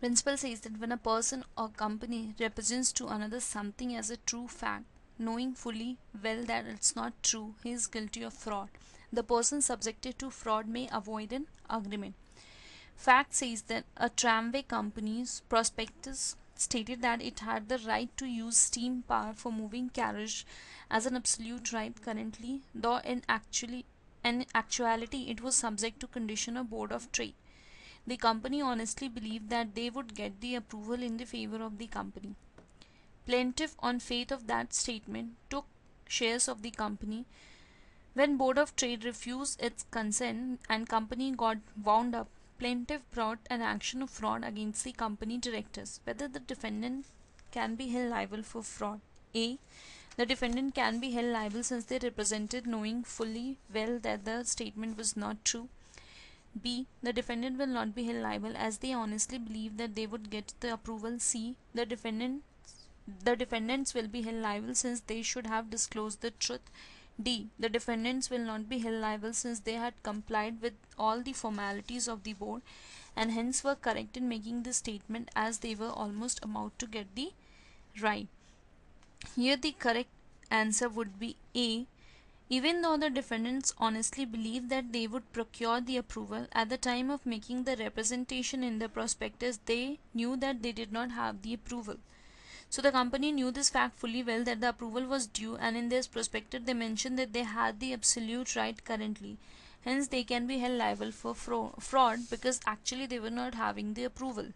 Principle says that when a person or company represents to another something as a true fact, knowing fully well that it's not true, he is guilty of fraud. The person subjected to fraud may avoid an agreement. Fact says that a tramway company's prospectus stated that it had the right to use steam power for moving carriage as an absolute right currently, though in actuality it was subject to condition of Board of Trade. The company honestly believed that they would get the approval in the favor of the company. Plaintiff, on faith of that statement, took shares of the company. When Board of Trade refused its consent and company got wound up, plaintiff brought an action of fraud against the company directors. Whether the defendant can be held liable for fraud. A. The defendant can be held liable since they represented knowing fully well that the statement was not true. B. The defendant will not be held liable as they honestly believe that they would get the approval. C. The defendants will be held liable since they should have disclosed the truth. D. The defendants will not be held liable since they had complied with all the formalities of the board and hence were correct in making the statement as they were almost about to get the right. Here the correct answer would be A. Even though the defendants honestly believed that they would procure the approval, at the time of making the representation in the prospectus, they knew that they did not have the approval. So the company knew this fact fully well that the approval was due, and in their prospectus they mentioned that they had the absolute right currently. Hence they can be held liable for fraud because actually they were not having the approval.